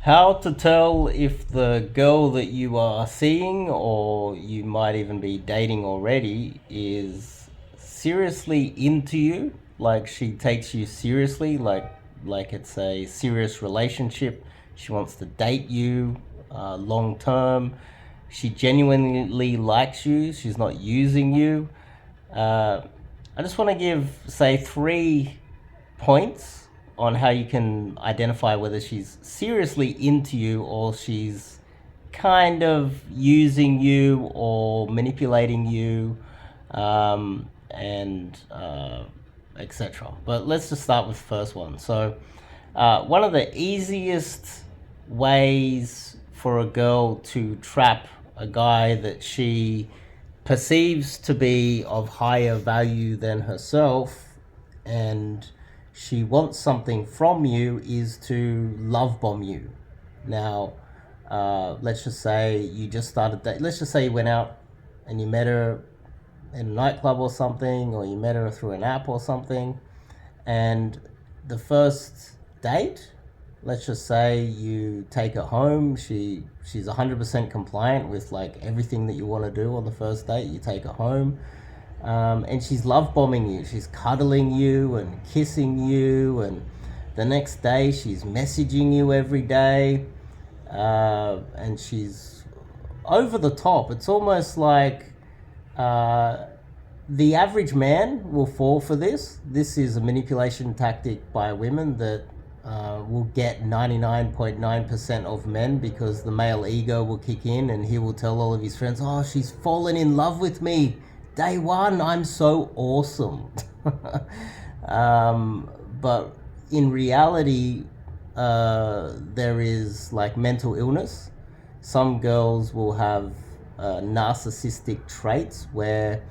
How to tell if the girl that you are seeing, or you might even be dating already, is seriously into you, like she takes you seriously, like it's a serious relationship. She wants to date you long term. She genuinely likes you. She's not using you. Uh, I just want to give, say, 3 points on how you can identify whether she's seriously into you or she's kind of using you or manipulating you, and etc. But let's just start with the first one. So, one of the easiest ways for a girl to trap a guy that she perceives to be of higher value than herself, and she wants something from you, is to love bomb you. Now, let's just say you just started that. Let's just say you went out and you met her in a nightclub or something, or you met her through an app or something, and the first date, let's just say you take her home. She's 100% compliant with like everything that you want to do on the first date. You take her home, and she's love bombing you. She's cuddling you and kissing you, and the next day she's messaging you every day, and she's over the top. It's almost like uh, the average man will fall for this. This is a manipulation tactic by women that will get 99.9% of men, because the male ego will kick in and he will tell all of his friends, "Oh, she's fallen in love with me. Day one, I'm so awesome." But in reality, there is like mental illness. Some girls will have narcissistic traits where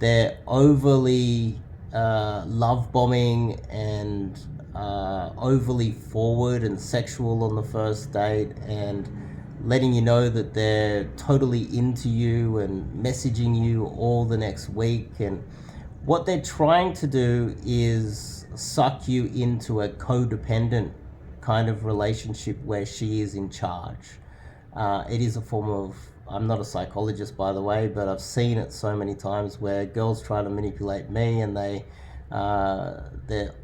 they're overly love bombing and overly forward and sexual on the first date, and letting you know that they're totally into you and messaging you all the next week. And what they're trying to do is suck you into a codependent kind of relationship where she is in charge. It is a form of, I'm not a psychologist, by the way, but I've seen it so many times where girls try to manipulate me, and they're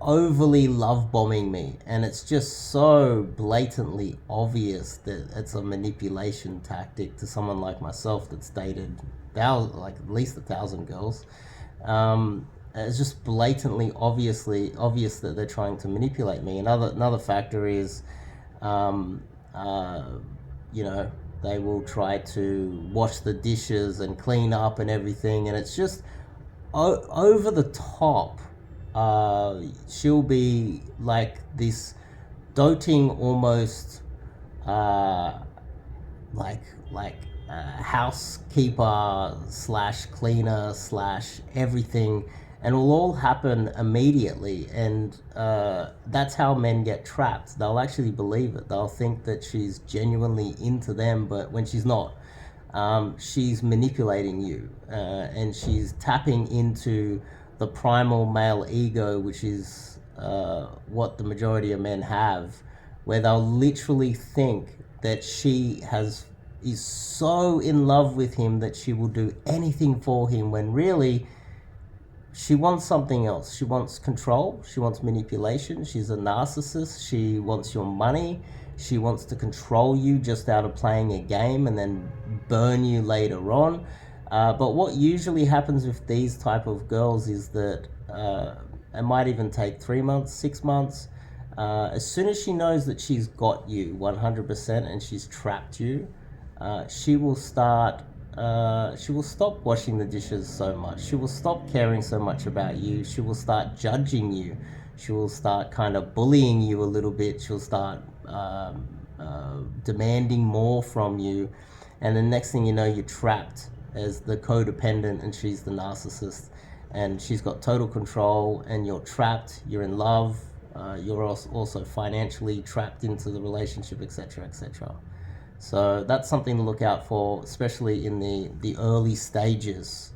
overly love bombing me, and it's just so blatantly obvious that it's a manipulation tactic to someone like myself that's dated like at least 1,000 girls. It's just blatantly obvious that they're trying to manipulate me. Another factor is, um, uh, you know, they will try to wash the dishes and clean up and everything, and it's just over the top. She'll be like this doting, almost uh, like like housekeeper slash cleaner slash everything, and it'll all happen immediately. And that's how men get trapped. They'll actually believe it. They'll think that she's genuinely into them, but when she's not, she's manipulating you, and she's tapping into the primal male ego, which is what the majority of men have, where they'll literally think that she is so in love with him that she will do anything for him, when really she wants something else. She wants control. She wants manipulation. She's a narcissist. She wants your money. She wants to control you just out of playing a game and then burn you later on. But what usually happens with these type of girls is that it might even take 3 months, 6 months. As soon as she knows that she's got you 100% and she's trapped you, she will start. She will stop washing the dishes so much. She will stop caring so much about you. She will start judging you. She will start kind of bullying you a little bit. She'll start demanding more from you. And the next thing you know, you're trapped as the codependent, and she's the narcissist. And she's got total control, and you're trapped. You're in love. You're also financially trapped into the relationship, etc., etc. So that's something to look out for, especially in the early stages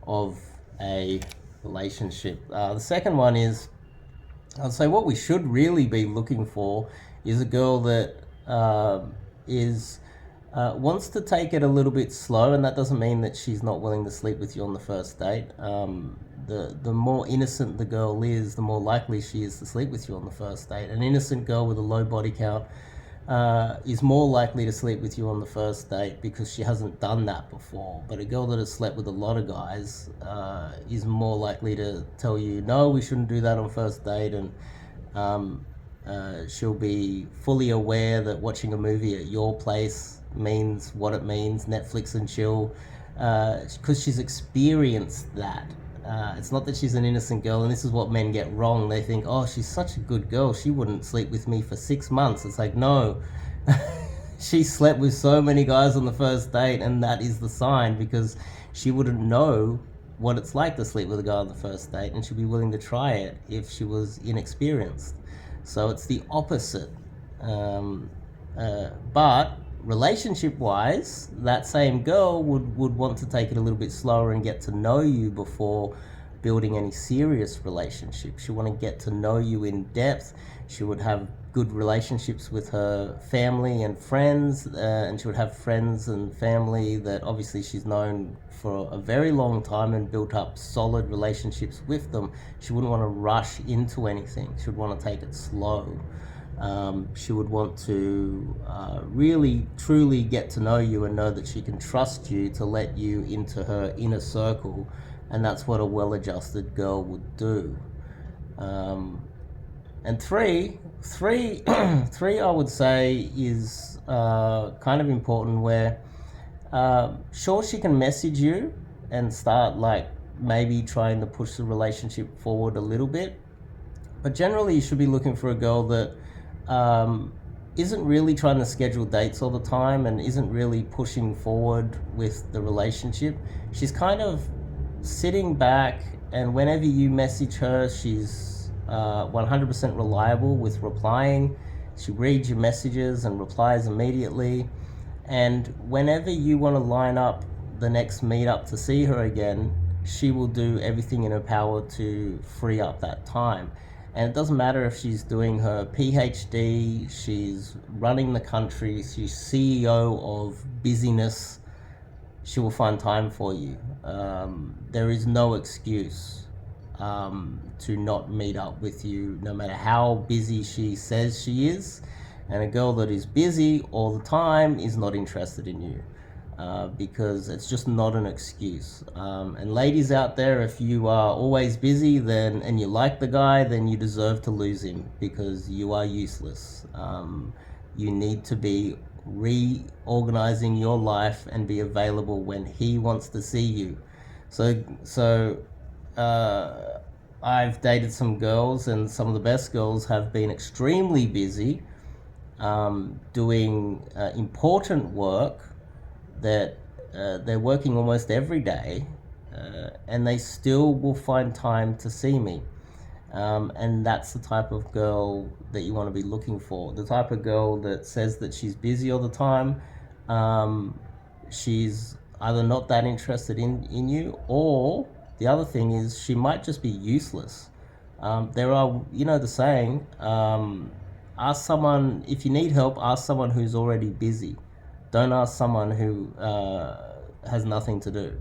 of a relationship. The second one is, I'd say what we should really be looking for is a girl that is wants to take it a little bit slow, and that doesn't mean that she's not willing to sleep with you on the first date. The more innocent the girl is, the more likely she is to sleep with you on the first date. An innocent girl with a low body count is more likely to sleep with you on the first date because she hasn't done that before. But a girl that has slept with a lot of guys is more likely to tell you, no, we shouldn't do that on first date, and she'll be fully aware that watching a movie at your place means what it means, Netflix and chill, because she's experienced that. It's not that she's an innocent girl, and this is what men get wrong. They think, oh, she's such a good girl, she wouldn't sleep with me for 6 months. It's like, no, she slept with so many guys on the first date, and that is the sign, because she wouldn't know what it's like to sleep with a guy on the first date, and she'd be willing to try it if she was inexperienced. So it's the opposite. But relationship wise, that same girl would want to take it a little bit slower and get to know you before building any serious relationship. She want to get to know you in depth. She would have good relationships with her family and friends, and she would have friends and family that obviously she's known for a very long time and built up solid relationships with them. She wouldn't want to rush into anything. She would want to take it slow. She would want to really truly get to know you and know that she can trust you to let you into her inner circle, and that's what a well-adjusted girl would do. And three, I would say is kind of important. Where sure, she can message you and start like maybe trying to push the relationship forward a little bit, but generally you should be looking for a girl that isn't really trying to schedule dates all the time and isn't really pushing forward with the relationship. She's kind of sitting back, and whenever you message her, she's 100% reliable with replying. She reads your messages and replies immediately. And whenever you want to line up the next meetup to see her again, she will do everything in her power to free up that time. And it doesn't matter if she's doing her PhD, she's running the country, she's CEO of busyness, she will find time for you. There is no excuse to not meet up with you, no matter how busy she says she is. And a girl that is busy all the time is not interested in you. Because it's just not an excuse. And ladies out there, if you are always busy and you like the guy, then you deserve to lose him, because you are useless. You need to be reorganizing your life and be available when he wants to see you. So I've dated some girls, and some of the best girls have been extremely busy doing important work that they're working almost every day, and they still will find time to see me. And that's the type of girl that you want to be looking for. The type of girl that says that she's busy all the time, she's either not that interested in you, or the other thing is she might just be useless. There are, the saying, ask someone, if you need help, ask someone who's already busy. Don't ask someone who has nothing to do,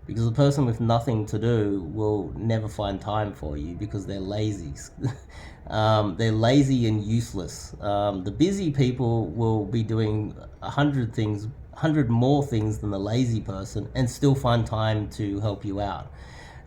because the person with nothing to do will never find time for you because they're lazy. They're lazy and useless. The busy people will be doing 100 more things than the lazy person, and still find time to help you out.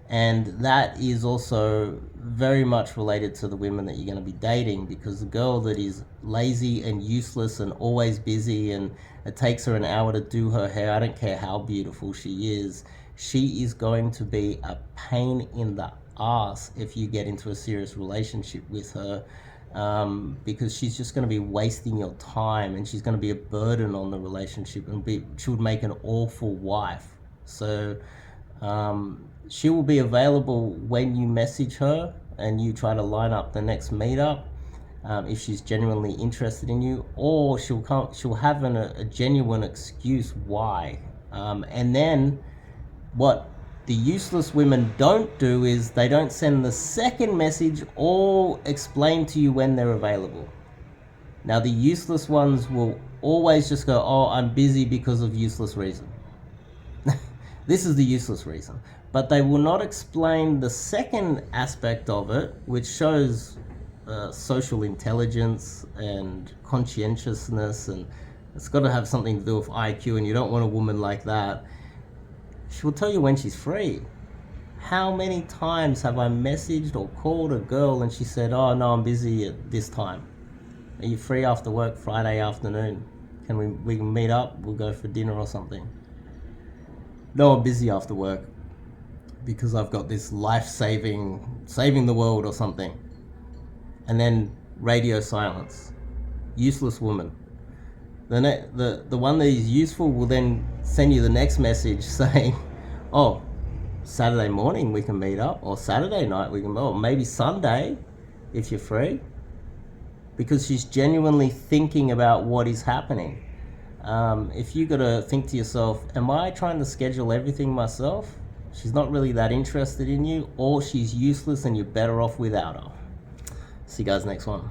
And that is also very much related to the women that you're going to be dating, because the girl that is lazy and useless and always busy, and it takes her an hour to do her hair, I don't care how beautiful she is going to be a pain in the ass if you get into a serious relationship with her, because she's just going to be wasting your time, and she's going to be a burden on the relationship, and she would make an awful wife. So she will be available when you message her and you try to line up the next meetup, if she's genuinely interested in you, or she'll have a genuine excuse why. And then what the useless women don't do is they don't send the second message or explain to you when they're available. Now, the useless ones will always just go, oh, I'm busy because of useless reason. This is the useless reason. But they will not explain the second aspect of it, which shows social intelligence and conscientiousness, and it's got to have something to do with IQ, and you don't want a woman like that. She'll tell you when she's free. How many times have I messaged or called a girl and she said, oh no, I'm busy at this time. Are you free after work Friday afternoon? We can meet up, we'll go for dinner or something. No, I'm busy after work because I've got this saving the world or something. And then radio silence. Useless woman. The one that is useful will then send you the next message saying, oh, Saturday morning we can meet up, or Saturday night we can, or maybe Sunday if you're free. Because she's genuinely thinking about what is happening. If you got to think to yourself, am I trying to schedule everything myself? She's not really that interested in you, or she's useless and you're better off without her. See you guys next one.